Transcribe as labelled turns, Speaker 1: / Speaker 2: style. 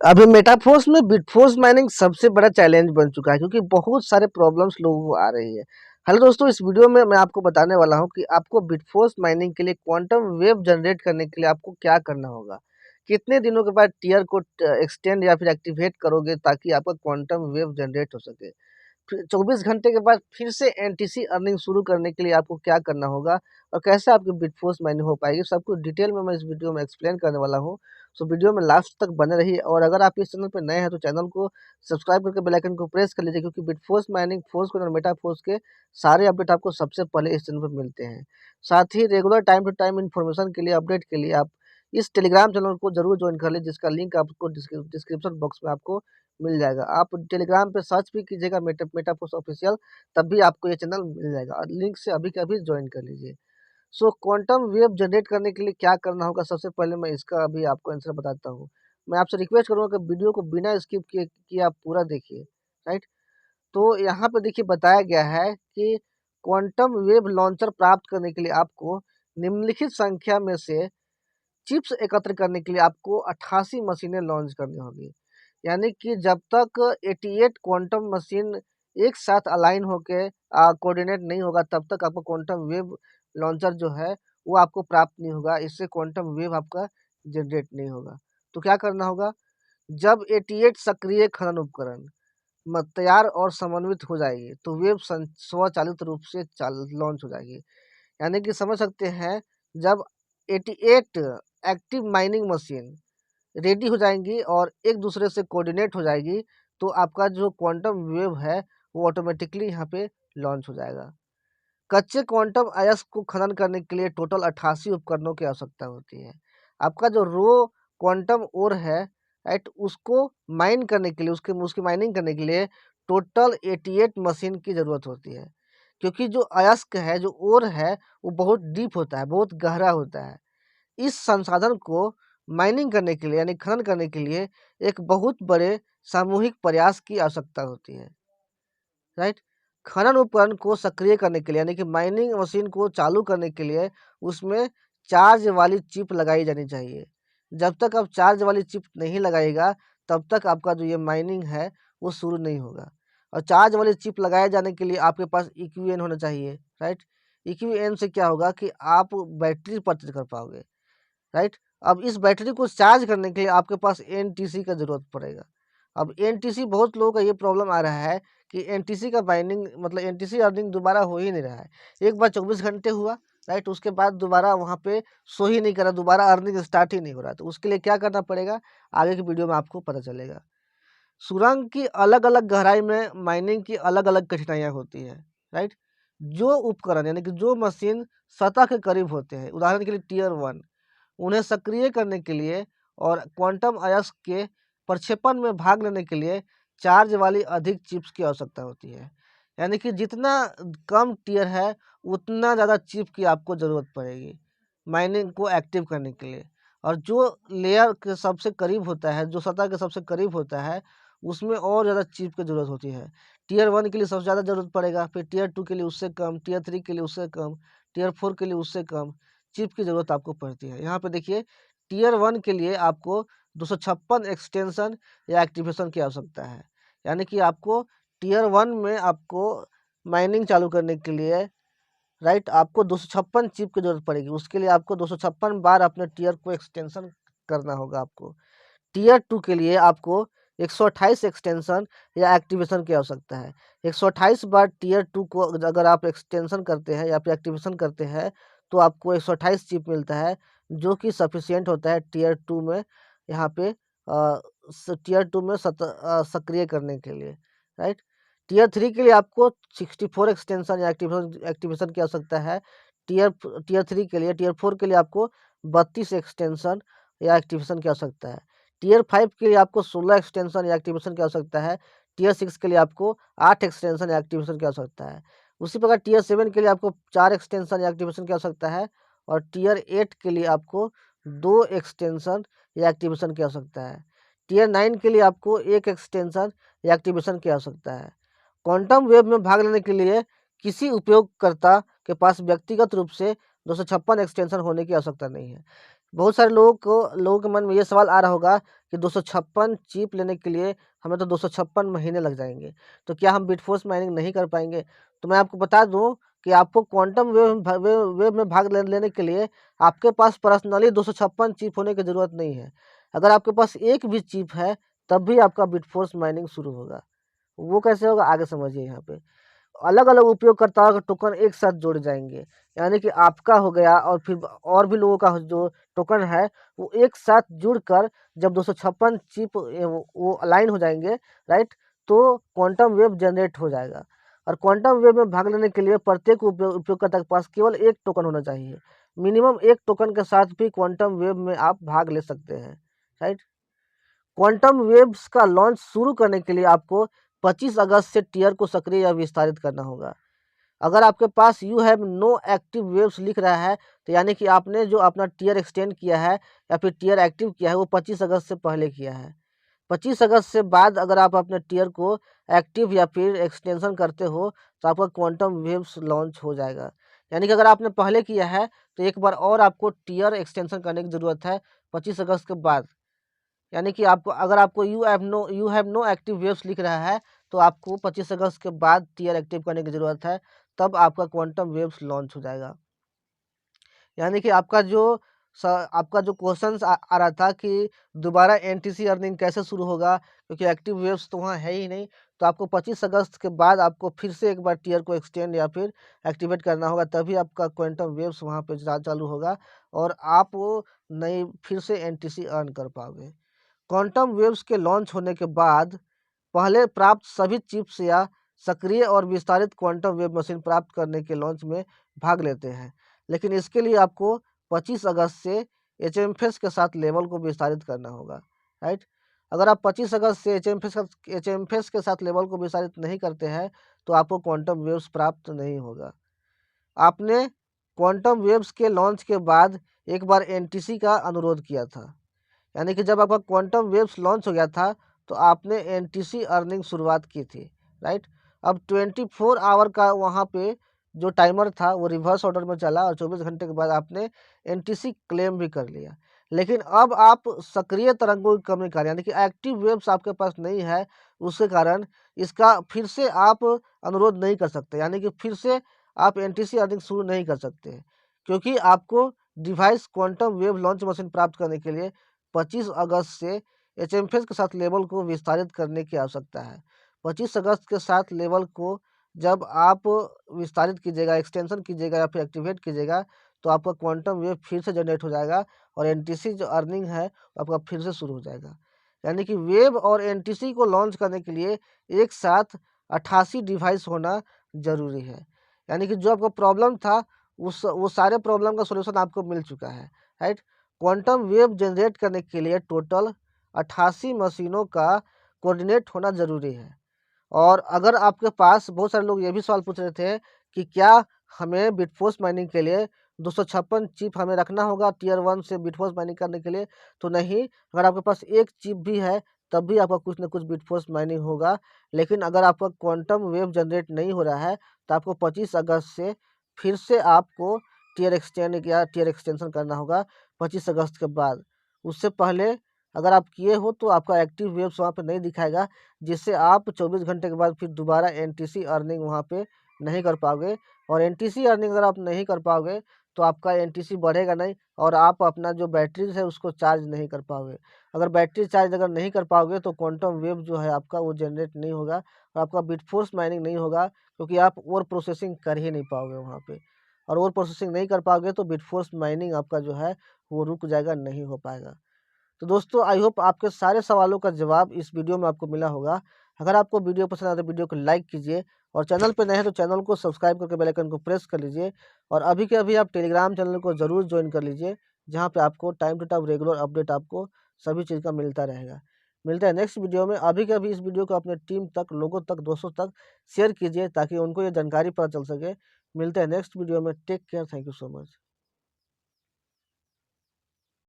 Speaker 1: अभी मेटाफोर्स में बिटफोर्स माइनिंग सबसे बड़ा चैलेंज बन चुका है क्योंकि बहुत सारे प्रॉब्लम्स लोगों को आ रही है। हेलो दोस्तों, इस वीडियो में मैं आपको बताने वाला हूं कि आपको बिटफोर्स माइनिंग के लिए क्वांटम वेव जनरेट करने के लिए आपको क्या करना होगा, कितने दिनों के बाद टीयर को एक्सटेंड या फिर एक्टिवेट करोगे ताकि आपका क्वांटम वेव जनरेट हो सके। फिर 24 घंटे के बाद फिर से एनटीसी अर्निंग शुरू करने के लिए आपको क्या करना होगा और कैसे आपकी बिटफोर्स माइनिंग हो पाएगी, सब कुछ डिटेल में मैं इस वीडियो में एक्सप्लेन करने वाला हूं। सो वीडियो में लास्ट तक बने रहिए और अगर आप इस चैनल पर नए हैं तो चैनल को सब्सक्राइब करके बेल आइकन को प्रेस कर लीजिए क्योंकि बिटफोर्स माइनिंग, फोर्स कोइन और मेटाफोर्स के सारे अपडेट आपको सबसे पहले इस चैनल पर मिलते हैं। साथ ही regular time to time information के लिए, अपडेट के लिए आप इस टेलीग्राम चैनल को जरूर ज्वाइन कर लीजिए जिसका लिंक आपको डिस्क्रिप्शन बॉक्स में आपको मिल जाएगा। आप टेलीग्राम पे सर्च भी कीजिएगा मेटाफोर्स ऑफिशियल, तब भी आपको ये चैनल मिल जाएगा और लिंक से अभी के अभी ज्वाइन कर लीजिए। सो क्वांटम वेव जनरेट करने के लिए क्या करना होगा, सबसे पहले मैं इसका अभी आपको आंसर बताता हूँ। मैं आपसे रिक्वेस्ट करूँगा कि वीडियो को बिना स्किप किए आप पूरा देखिए, राइट। तो यहाँ पे देखिए बताया गया है कि क्वांटम वेव लॉन्चर प्राप्त करने के लिए आपको निम्नलिखित संख्या में से चिप्स एकत्र करने के लिए आपको 88 मशीनें लॉन्च करनी होगी। यानी कि जब तक 88 क्वांटम मशीन एक साथ अलाइन होके कोऑर्डिनेट नहीं होगा तब तक आपको क्वांटम वेव लॉन्चर जो है वो आपको प्राप्त नहीं होगा। इससे क्वांटम वेव आपका जनरेट नहीं होगा। तो क्या करना होगा, जब 88 सक्रिय खनन उपकरण तैयार और समन्वित हो जाएगी तो वेव स्वचालित रूप से लॉन्च हो जाएगी। यानी कि समझ सकते हैं, जब 88 एक्टिव माइनिंग मशीन रेडी हो जाएंगी और एक दूसरे से कोऑर्डिनेट हो जाएगी तो आपका जो क्वांटम वेव है वो ऑटोमेटिकली यहाँ पे लॉन्च हो जाएगा। कच्चे क्वांटम अयस्क को खनन करने के लिए टोटल 88 उपकरणों की आवश्यकता होती है। आपका जो रो क्वांटम ओर है, राइट, उसको माइन करने के लिए, उसके उसकी माइनिंग करने के लिए टोटल 88 मशीन की ज़रूरत होती है। क्योंकि जो अयस्क है, जो ओर है, वो बहुत डीप होता है, बहुत गहरा होता है। इस संसाधन को माइनिंग करने के लिए यानी खनन करने के लिए एक बहुत बड़े सामूहिक प्रयास की आवश्यकता होती है, राइट। खनन उपकरण को सक्रिय करने के लिए यानी कि माइनिंग मशीन को चालू करने के लिए उसमें चार्ज वाली चिप लगाई जानी चाहिए। जब तक आप चार्ज वाली चिप नहीं लगाएगा तब तक आपका जो ये माइनिंग है वो शुरू नहीं होगा। और चार्ज वाली चिप लगाए जाने के लिए आपके पास इक्यूएन होना चाहिए, राइट। इक्यूएन से क्या होगा कि आप बैटरी परचेज कर पाओगे, राइट। अब इस बैटरी को चार्ज करने के लिए आपके पास एनटीसी का ज़रूरत पड़ेगा। अब एनटीसी, बहुत लोगों का ये प्रॉब्लम आ रहा है कि एनटीसी का बाइंडिंग मतलब एनटीसी अर्निंग दोबारा हो ही नहीं रहा है। एक बार 24 घंटे हुआ, राइट, उसके बाद दोबारा वहाँ पे शो ही नहीं करा, दोबारा अर्निंग स्टार्ट ही नहीं हो रहा। तो उसके लिए क्या करना पड़ेगा, आगे की वीडियो में आपको पता चलेगा। सुरंग की अलग-अलग गहराई में माइनिंग की अलग-अलग कठिनाइयाँ होती हैं, राइट। जो उपकरण यानी कि जो मशीन सतह के करीब होते हैं, उदाहरण के लिए टियर 1, उन्हें सक्रिय करने के लिए और क्वांटम अयस्क के प्रक्षेपण में भाग लेने के लिए चार्ज वाली अधिक चिप्स की आवश्यकता होती है। यानी कि जितना कम टियर है उतना ज़्यादा चिप की आपको ज़रूरत पड़ेगी माइनिंग को एक्टिव करने के लिए। और जो लेयर के सबसे करीब होता है, जो सतह के सबसे करीब होता है, उसमें और ज़्यादा चिप की ज़रूरत होती है। टियर 1 के लिए सबसे ज़्यादा ज़रूरत पड़ेगा, फिर टियर 2 के लिए उससे कम, टियर 3 के लिए उससे कम, टियर 4 के लिए उससे कम चिप की ज़रूरत आपको पड़ती है। यहाँ पे देखिए, टियर 1 के लिए आपको 256 एक्सटेंशन या एक्टिवेशन की आवश्यकता है। यानी कि आपको टियर 1 में आपको माइनिंग चालू करने के लिए, राइट, आपको 256 चिप की ज़रूरत पड़ेगी। उसके लिए आपको 256 बार अपने टियर को एक्सटेंशन करना होगा आपको। टियर 2 के लिए आपको 128 एक्सटेंशन या एक्टिवेशन की आवश्यकता है। 128 बार टियर 2 को अगर आप एक्सटेंशन करते हैं या फिर एक्टिवेशन करते हैं तो आपको 128 चिप मिलता है, जो कि सफिशिएंट होता है टियर 2 में यहाँ पे टियर 2 में सक्रिय करने के लिए, राइट। टियर 3 के लिए आपको 64 एक्सटेंशन या एक्टिवेशन एक्टिवेशन की आवश्यकता है। टियर टियर 3 के लिए, टियर 4 के लिए आपको 32 एक्सटेंशन या एक्टिवेशन की आवश्यकता है। टियर 5 के लिए आपको 16 एक्सटेंशन या एक्टिवेशन की आवश्यकता है। टियर 6 के लिए आपको 8 एक्सटेंशन या एक्टिवेशन की आवश्यकता है। उसी प्रकार टियर 7 के लिए आपको 4 एक्सटेंशन या एक्टिवेशन की आवश्यकता है और टियर 8 के लिए आपको 2 एक्सटेंशन या एक्टिवेशन की आवश्यकता है। टियर 9 के लिए आपको 1 एक्सटेंशन या एक्टिवेशन की आवश्यकता है। क्वांटम वेव में भाग लेने के लिए किसी उपयोगकर्ता के पास व्यक्तिगत रूप से 256 एक्सटेंशन होने की आवश्यकता नहीं है। बहुत सारे लोगों के मन में ये सवाल आ रहा होगा कि 256 चिप लेने के लिए हमें तो 256 महीने लग जाएंगे, तो क्या हम बिटफोर्स माइनिंग नहीं कर पाएंगे? तो मैं आपको बता दूं कि आपको क्वांटम वेव में भाग लेने के लिए आपके पास पर्सनली 256 चिप होने की ज़रूरत नहीं है। अगर आपके पास एक भी चिप है तब भी आपका बिटफोर्स माइनिंग शुरू होगा। वो कैसे होगा आगे समझिए। यहाँ पे अलग अलग उपयोगकर्ताओं के टोकन एक साथ जोड़े जाएंगे, यानी कि आपका हो गया और फिर और भी लोगों का जो टोकन है वो एक साथ जुड़कर जब 256 चिप वो अलाइन हो जाएंगे, राइट, तो क्वांटम वेव जनरेट हो जाएगा। और क्वांटम वेव में भाग लेने के लिए प्रत्येक उपयोगकर्ता के पास केवल एक टोकन होना चाहिए। मिनिमम एक टोकन के साथ भी क्वांटम वेव में आप भाग ले सकते हैं, राइट। क्वांटम वेव्स का लॉन्च शुरू करने के लिए आपको 25 अगस्त से टीयर को सक्रिय या विस्तारित करना होगा। अगर आपके पास you have no active waves लिख रहा है तो यानी कि आपने जो अपना टीयर एक्सटेंड किया है या फिर टीयर एक्टिव किया है वो 25 अगस्त से पहले किया है। 25 अगस्त से बाद अगर आप अपने टीयर को एक्टिव या फिर एक्सटेंशन करते हो तो आपका क्वांटम वेव्स लॉन्च हो जाएगा। यानी कि अगर आपने पहले किया है तो एक बार और आपको टीयर एक्सटेंशन करने की ज़रूरत है 25 अगस्त के बाद। यानी कि आपको अगर आपको you have no active waves लिख रहा है तो आपको 25 अगस्त के बाद टीयर एक्टिव करने की ज़रूरत है, तब आपका क्वांटम वेव्स लॉन्च हो जाएगा। यानी कि आपका जो क्वेश्चंस आ रहा था कि दोबारा एनटीसी अर्निंग कैसे शुरू होगा, क्योंकि एक्टिव वेव्स तो वहाँ है ही नहीं, तो आपको 25 अगस्त के बाद आपको फिर से एक बार टीयर को एक्सटेंड या फिर एक्टिवेट करना होगा, तभी आपका क्वांटम वेव्स वहाँ पे चालू होगा और आप वो नई फिर से एनटीसी अर्न कर पाओगे। क्वांटम वेव्स के लॉन्च होने के बाद पहले प्राप्त सभी चिप्स या सक्रिय और विस्तारित क्वांटम वेव मशीन प्राप्त करने के लॉन्च में भाग लेते हैं, लेकिन इसके लिए आपको 25 अगस्त से एचएमएफएस के साथ लेवल को विस्तारित करना होगा, राइट। अगर आप 25 अगस्त से एचएमएफएस के साथ लेवल को विस्तारित नहीं करते हैं तो आपको क्वांटम वेव्स प्राप्त नहीं होगा। आपने क्वांटम वेव्स के लॉन्च के बाद एक बार एनटीसी का अनुरोध किया था, यानी कि जब आपका क्वांटम वेव्स लॉन्च हो गया था तो आपने एनटीसी अर्निंग शुरुआत की थी, राइट। अब 24 आवर का वहाँ पे जो टाइमर था वो रिवर्स ऑर्डर में चला और 24 घंटे के बाद आपने एनटीसी क्लेम भी कर लिया। लेकिन अब आप सक्रिय तरंगों की कमी के कारण यानी कि एक्टिव वेव्स आपके पास नहीं है, उसके कारण इसका फिर से आप अनुरोध नहीं कर सकते, यानी कि फिर से आप एनटीसी अर्निंग शुरू नहीं कर सकते, क्योंकि आपको device quantum wave launch machine प्राप्त करने के लिए 25 अगस्त से एचएमएफएस के साथ लेवल को विस्तारित करने की आवश्यकता है। 25 अगस्त के साथ लेवल को जब आप विस्तारित कीजिएगा, एक्सटेंशन कीजिएगा या फिर एक्टिवेट कीजिएगा तो आपका क्वांटम वेव फिर से जनरेट हो जाएगा और एनटीसी जो अर्निंग है आपका फिर से शुरू हो जाएगा। यानी कि वेव और एनटीसी को लॉन्च करने के लिए एक साथ 88 डिवाइस होना ज़रूरी है। यानी कि जो आपका प्रॉब्लम था वो सारे प्रॉब्लम का सॉल्यूशन आपको मिल चुका है, राइट। क्वांटम वेव जनरेट करने के लिए टोटल 88 मशीनों का कोऑर्डिनेट होना ज़रूरी है। और अगर आपके पास बहुत सारे लोग ये भी सवाल पूछ रहे थे कि क्या हमें बिटफोर्स माइनिंग के लिए 256 चिप हमें रखना होगा टीयर 1 से बिटफोर्स माइनिंग करने के लिए? तो नहीं, अगर आपके पास एक चिप भी है तब भी आपका कुछ ना कुछ बिटफोर्स माइनिंग होगा। लेकिन अगर आपका क्वांटम वेव जनरेट नहीं हो रहा है तो आपको 25 अगस्त से फिर से आपको टीयर एक्सटेंड या टीयर एक्सटेंशन करना होगा 25 अगस्त के बाद। उससे पहले अगर आप किए हो तो आपका एक्टिव वेव्स वहाँ पे नहीं दिखाएगा, जिससे आप 24 घंटे के बाद फिर दोबारा एनटीसी अर्निंग वहाँ पे नहीं कर पाओगे। और एनटीसी अर्निंग अगर आप नहीं कर पाओगे तो आपका एनटीसी बढ़ेगा नहीं और आप अपना जो बैटरीज है उसको चार्ज नहीं कर पाओगे। अगर बैटरी चार्ज अगर नहीं कर पाओगे तो क्वांटम वेव जो है आपका वो जनरेट नहीं होगा और आपका बिटफोर्स माइनिंग नहीं होगा, क्योंकि आप और प्रोसेसिंग कर ही नहीं पाओगे वहाँ पे। और और प्रोसेसिंग नहीं कर पाओगे तो बिटफोर्स माइनिंग आपका जो है वो रुक जाएगा, नहीं हो पाएगा। तो दोस्तों आई होप आपके सारे सवालों का जवाब इस वीडियो में आपको मिला होगा। अगर आपको वीडियो पसंद आए तो वीडियो को लाइक कीजिए और चैनल पर नए हैं तो चैनल को सब्सक्राइब करके बेल आइकन को प्रेस कर लीजिए। और अभी के अभी आप टेलीग्राम चैनल को ज़रूर ज्वाइन कर लीजिए, जहाँ पे आपको time to time regular update आपको सभी चीज़ का मिलता रहेगा। मिलता है नेक्स्ट वीडियो में। अभी के अभी इस वीडियो को अपने टीम तक, लोगों तक, दोस्तों तक शेयर कीजिए ताकि उनको ये जानकारी पता चल सके। मिलते हैं नेक्स्ट वीडियो में। Take care, thank you so much.